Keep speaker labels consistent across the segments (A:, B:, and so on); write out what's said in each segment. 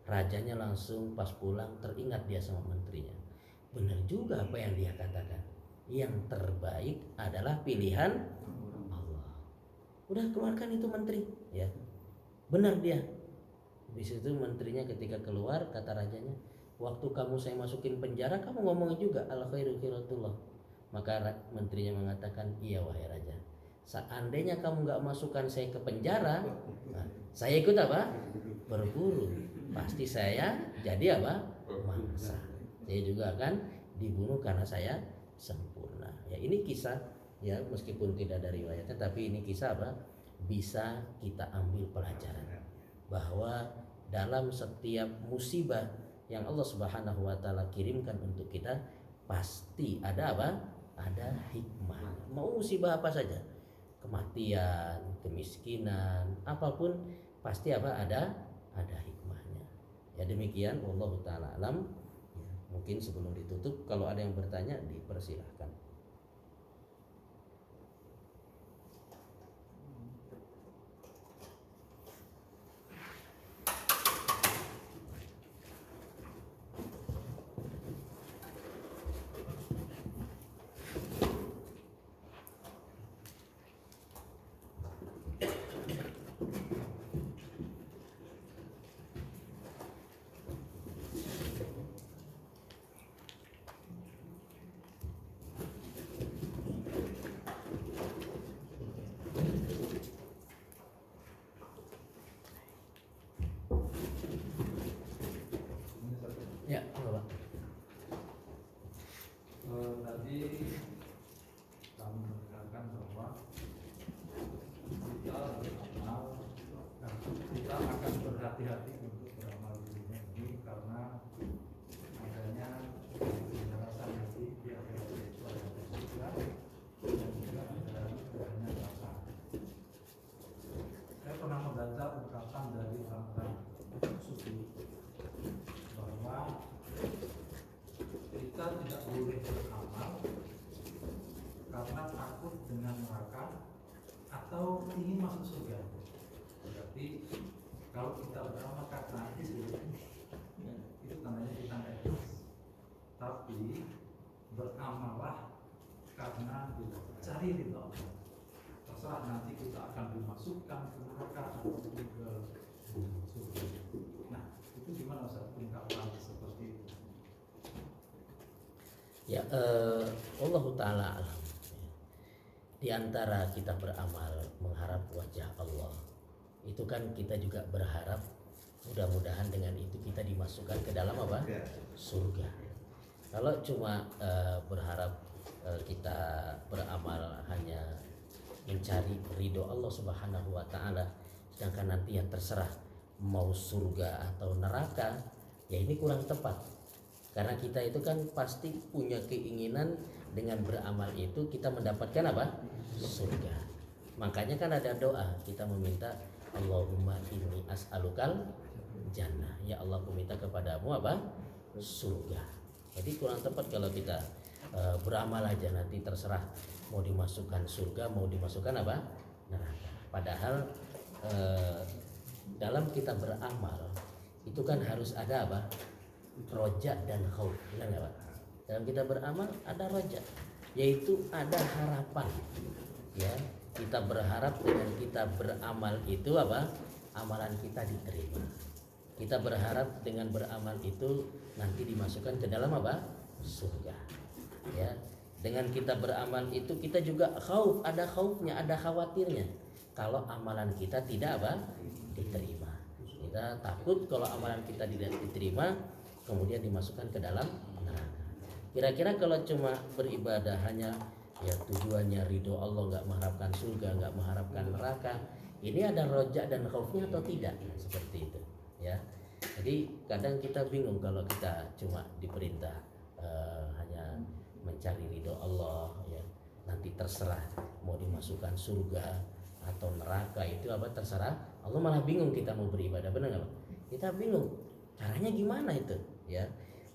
A: Rajanya langsung pas pulang teringat dia sama menterinya. Benar juga apa yang dia katakan. Yang terbaik adalah pilihan Allah. Udah keluarkan itu menteri, ya. Benar dia. Habis itu menterinya ketika keluar kata rajanya, waktu kamu saya masukin penjara kamu ngomong juga al khairu khiratullah. Maka menterinya mengatakan, iya wahai raja, seandainya kamu nggak masukkan saya ke penjara, nah, saya ikut apa? Berburu. Pasti saya jadi apa? Mangsa. Saya juga akan dibunuh karena saya sempurna. Ya ini kisah, ya meskipun tidak ada riwayatnya, tapi ini kisah apa? Bisa kita ambil pelajaran bahwa dalam setiap musibah yang Allah Subhanahu wa taala kirimkan untuk kita pasti ada apa? Ada hikmah. Mau musibah apa saja, kematian, kemiskinan, apapun pasti apa? Ada hikmahnya. Ya demikian, wallahu taala alam. Ya, mungkin sebelum ditutup kalau ada yang bertanya dipersilahkan. Ya, Bapak.
B: Tadi kami menekankan bahwa kita akan berhati-hati untuk beramal di dunia ini karena adanya penjelasan nanti di akhirat itu ada surga dan juga ada adanya neraka. Saya pernah membaca ungkapan dari orang-orang sufi bahwa kita tidak boleh beramal karena takut dengan neraka atau ingin masuk surga. Berarti kalau kita beramal karena itu tandanya kita nggak ikhlas. Tapi beramallah karena cari ridho Allah. Terserah nanti kita akan dimasukkan ke neraka atau ke surga. Nah, itu gimana Ustaz ungkapan seperti itu?
A: Ya, Allah taala alam. Di antara kita beramal mengharap wajah Allah, itu kan kita juga berharap mudah-mudahan dengan itu kita dimasukkan ke dalam apa? Surga. Kalau cuma berharap kita beramal hanya mencari ridho Allah Subhanahu wa taala, sedangkan nanti yang terserah mau surga atau neraka, ya ini kurang tepat. Karena kita itu kan pasti punya keinginan dengan beramal itu kita mendapatkan apa? Surga. Makanya kan ada doa, kita meminta Allahumma inni as'alukal jannah. Ya Allah, aku minta kepadamu apa? Surga. Jadi kurang tepat kalau kita beramal aja nanti terserah mau dimasukkan surga, mau dimasukkan apa? Neraka. Padahal dalam kita beramal itu kan harus ada apa? Roja dan khauf, benar nggak Pak? Dalam kita beramal ada roja, yaitu ada harapan. Ya, kita berharap dengan kita beramal itu apa? Amalan kita diterima. Kita berharap dengan beramal itu nanti dimasukkan ke dalam apa? Surga. Ya, dengan kita beramal itu kita juga khauf, ada khaufnya, ada khawatirnya. Kalau amalan kita tidak apa? Diterima. Kita takut kalau amalan kita tidak diterima, kemudian dimasukkan ke dalam neraka. Kira-kira kalau cuma beribadah hanya ya tujuannya ridho Allah, nggak mengharapkan surga, nggak mengharapkan neraka, ini ada rojak dan khaufnya atau tidak? Seperti itu, ya. Jadi kadang kita bingung kalau kita cuma diperintah hanya mencari ridho Allah, ya. Nanti terserah mau dimasukkan surga atau neraka, itu apa terserah. Allah malah bingung kita mau beribadah, benar nggak Pak? Kita bingung caranya gimana itu, ya.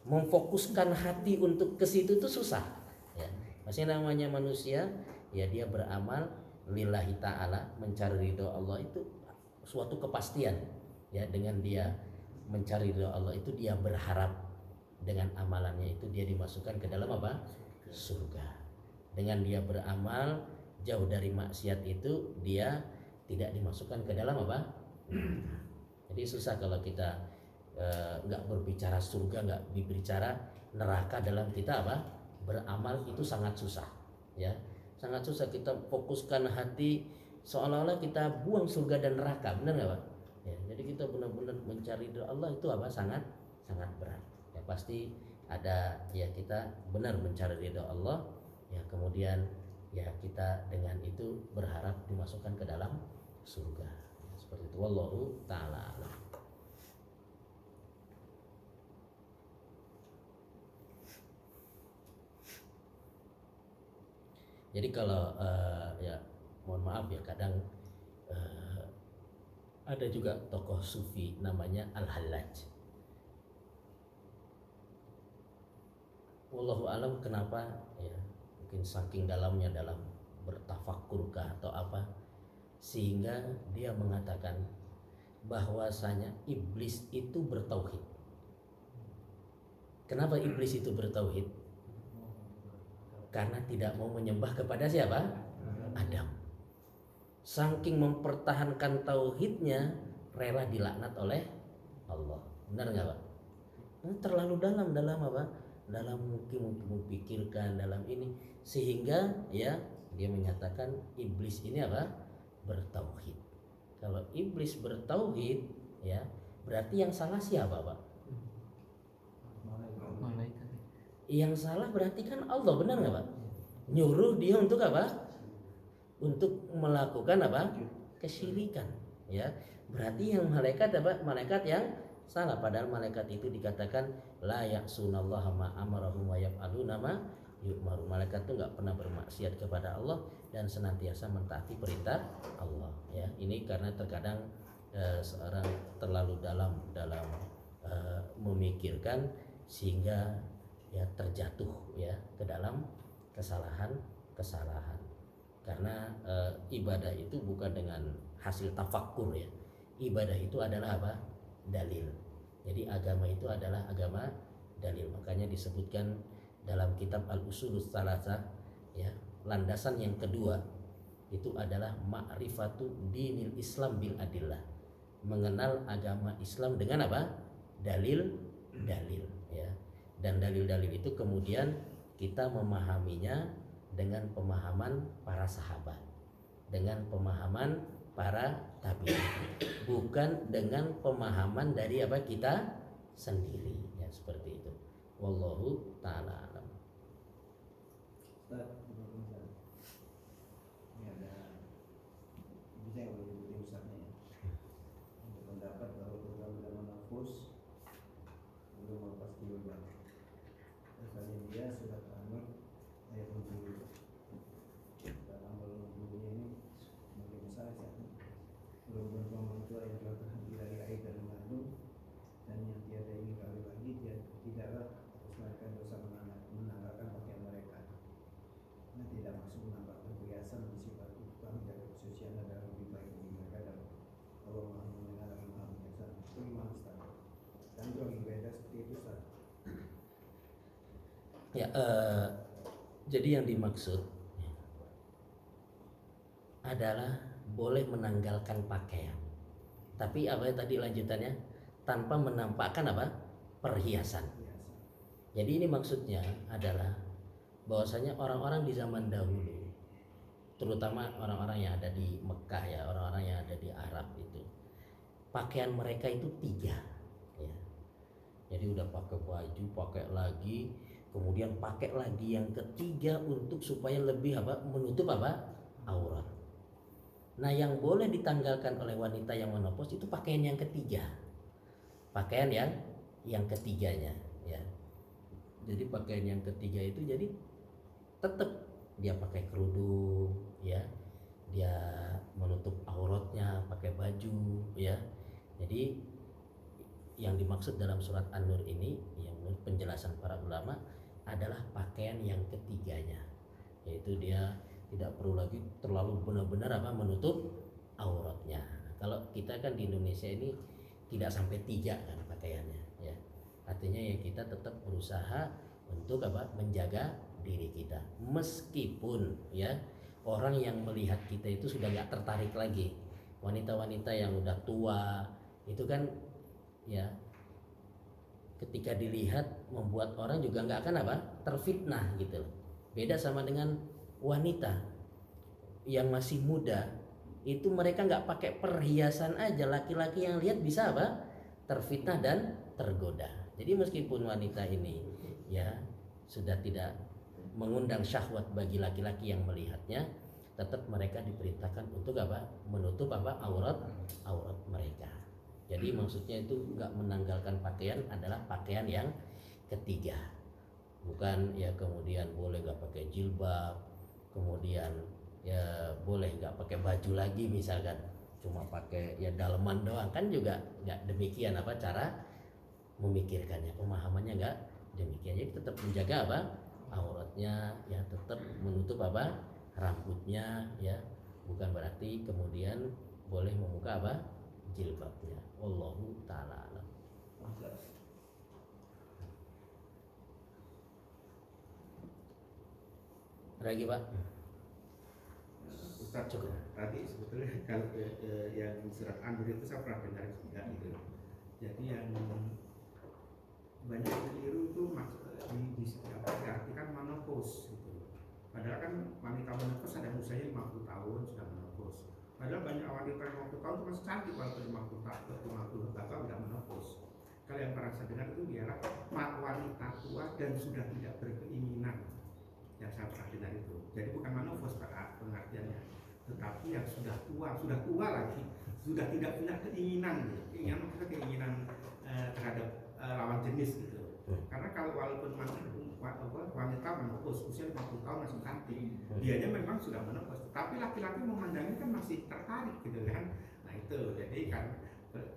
A: Memfokuskan hati untuk ke situ itu susah, ya. Masih namanya manusia, ya dia beramal lillahi ta'ala, mencari ridho Allah itu suatu kepastian, ya. Dengan dia mencari ridha Allah itu dia berharap dengan amalannya itu dia dimasukkan ke dalam apa? Surga. Dengan dia beramal jauh dari maksiat itu dia tidak dimasukkan ke dalam apa? Jadi susah kalau kita nggak berbicara surga, nggak berbicara neraka dalam kita apa? Beramal itu sangat susah, ya. Sangat susah kita fokuskan hati seolah-olah kita buang surga dan neraka, benar nggak Pak? Ya, jadi kita benar-benar mencari ridha Allah itu apa? Sangat sangat berat. Ya pasti ada ya kita benar mencari ridha Allah, ya kemudian ya kita dengan itu berharap dimasukkan ke dalam surga. Ya, seperti itu. Wallahu taala a'lam. Jadi kalau ya mohon maaf ya kadang ada juga tokoh sufi namanya Al-Hallaj. Wallahu alam kenapa ya mungkin saking dalamnya dalam bertafakkurkah atau apa sehingga dia mengatakan bahwasanya iblis itu bertauhid. Kenapa iblis itu bertauhid? Karena tidak mau menyembah kepada siapa? Adam. Saking mempertahankan tauhidnya rela dilaknat oleh Allah. Benar nggak Pak? Ini terlalu dalam apa? Dalam mungkin memikirkan dalam ini sehingga ya dia menyatakan iblis ini apa? Bertauhid. Kalau iblis bertauhid ya berarti yang salah siapa Pak?
C: Malaikat.
A: Yang salah berarti kan Allah, benar nggak Pak? Nyuruh dia untuk apa? Untuk melakukan apa? Kesyirikan, ya. Berarti yang malaikat apa? Malaikat yang salah. Padahal malaikat itu dikatakan la ya'sunallaha ma amarahum wa yaf'aluna ma yu'maru. Malaikat itu nggak pernah bermaksiat kepada Allah dan senantiasa mentaati perintah Allah. Ya, ini karena terkadang seorang terlalu dalam memikirkan sehingga ya terjatuh ya ke dalam kesalahan karena ibadah itu bukan dengan hasil tafakkur ya. Ibadah itu adalah apa? Dalil. Jadi agama itu adalah agama dalil. Makanya disebutkan dalam kitab Al-Usulus Tsalatsa ya, landasan yang kedua itu adalah ma'rifatu dinil Islam bil adillah. Mengenal agama Islam dengan apa? Dalil ya. Dan dalil-dalil itu kemudian kita memahaminya dengan pemahaman para sahabat, dengan pemahaman para tabi'in, bukan dengan pemahaman dari apa kita sendiri ya, seperti itu. Wallahu taala alam.
D: Ustaz, ini ada bisa yang boleh diikuti Ustaznya ya. Untuk pendapat bahwa program dalam nafus belum melepas kehidupan. Misalnya dia sudah tamat ayat 60. Dan amal 60-nya ini sebagai misalnya saat ini belum berbuang orang tua yang telah terhenti dari air dan mengandung dan yang tiada ingin kawin lagi dia tidaklah melakukan dosa menanggalkan pakaian mereka. Nah, tidak maksud menambahkan perhiasan dan sifat tukang jaga kesucian adalah lebih baik bagi mereka dan Allah Maha mendengar dan Maha bijaksana. Itu gimana Ustaz? Kan itu lagi beda seperti itu Ustaz.
A: Ya, jadi yang dimaksud adalah boleh menanggalkan pakaian. Tapi apa ya tadi lanjutannya? Tanpa menampakkan apa? Perhiasan. Jadi ini maksudnya adalah bahwasanya orang-orang di zaman dahulu, terutama orang-orang yang ada di Mekah ya, orang-orang yang ada di Arab itu, pakaian mereka itu 3 ya. Jadi udah pakai baju, pakai lagi, kemudian pakai lagi yang ketiga untuk supaya lebih apa? Menutup apa? Aurat. Nah, yang boleh ditanggalkan oleh wanita yang menopause itu pakaian yang ketiga. Pakaian yang ketiganya ya. Jadi pakaian yang ketiga itu jadi tetap dia pakai kerudung ya. Dia menutup auratnya pakai baju ya. Jadi yang dimaksud dalam surat An-Nur ini yang menurut penjelasan para ulama adalah pakaian yang ketiganya, yaitu dia tidak perlu lagi terlalu benar-benar apa menutup auratnya. Kalau kita kan di Indonesia ini tidak sampai 3 kan pakaiannya ya. Artinya ya kita tetap berusaha untuk apa? Menjaga diri kita. Meskipun ya orang yang melihat kita itu sudah nggak tertarik lagi. Wanita-wanita yang udah tua itu kan ya ketika dilihat membuat orang juga nggak akan apa? Terfitnah gitu. Beda sama dengan wanita yang masih muda, itu mereka nggak pakai perhiasan aja, laki-laki yang lihat bisa apa? Terfitnah dan tergoda. Jadi meskipun wanita ini ya sudah tidak mengundang syahwat bagi laki-laki yang melihatnya, tetap mereka diperintahkan untuk apa? Menutup apa? Aurat mereka. Jadi maksudnya itu nggak menanggalkan pakaian adalah pakaian yang ketiga. Bukan ya kemudian boleh nggak pakai jilbab, kemudian ya boleh nggak pakai baju lagi misalkan, cuma pakai ya daleman doang, kan juga nggak demikian apa cara memikirkannya, pemahamannya nggak demikian. Jadi tetap menjaga apa? Auratnya ya, tetap menutup apa? Rambutnya ya, bukan berarti kemudian boleh membuka apa? Jilbabnya. Wallahu ta'ala alam. Lagi Pak?
C: Ustaz,
A: Cukup.
C: tadi sebetulnya kalau yang surat An-Nur itu saya pernah dengar juga gitu. Jadi yang banyak keliru itu diartikan menopause gitu. Padahal kan wanita menopause ada yang usianya 50 tahun sudah menopause. Padahal banyak wanita yang 50 tahun itu masih cantik kalau 50 tahun, 50 tahun udah menopause. Kalau yang pernah saya dengar itu biarlah wanita tua dan sudah tidak berkeinginan. Yang saya pernah dengar itu. Jadi bukan menopause pada pengertiannya, tetapi yang sudah tua lagi, sudah tidak punya keinginan, keinginan terhadap lawan jenis gitu. Karena kalau walaupun wanita menopause usia 50 tahun masih cantik, dianya memang sudah menopause, tapi laki-laki memandangnya kan masih tertarik gitu kan. Nah itu jadi kan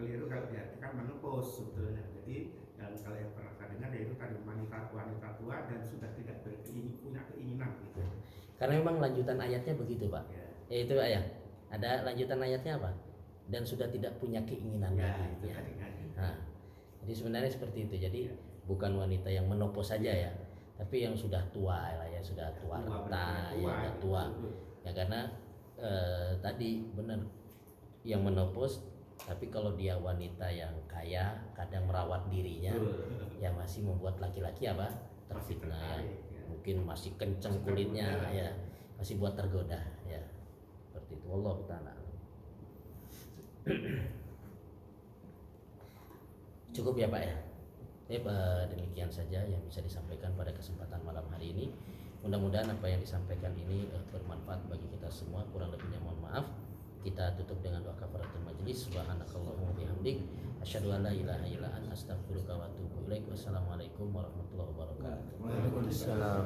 C: keliru kalau diartikan menopause sebetulnya. Jadi kalau yang pernah saya dengar yaitu tadi wanita tua dan sudah tidak punya keinginan gitu.
A: Karena memang lanjutan ayatnya begitu Pak.
C: Ya.
A: Itu ayat. Ada lanjutan ayatnya apa? Dan sudah tidak punya keinginan
C: Ya,
A: lagi.
C: itu
A: Ya.
C: tadi kan.
A: Nah, jadi sebenarnya seperti itu. Jadi bukan wanita yang menopause saja ya, tapi yang sudah tua lah ya, sudah tua renta, ya sudah tua. Ya karena tadi benar yang menopause, tapi kalau dia wanita yang kaya, kadang merawat dirinya, ya masih membuat laki-laki apa? Terfitnah. Mungkin masih kenceng kulitnya ya, masih buat tergoda ya. Seperti itu. Wallahu ta'ala. Cukup ya Pak ya. Demikian saja yang bisa disampaikan pada kesempatan malam hari ini. Mudah-mudahan apa yang disampaikan ini bermanfaat bagi kita semua. Kurang lebihnya mohon maaf. Kita tutup dengan doa kafaratul majelis. Subhanakallahumma bihamdik, asyhadu an la ilaha illa anta astaghfiruka wa atubu ilaik. Wassalamualaikum warahmatullahi wabarakatuh.
D: Waalaikumsalam.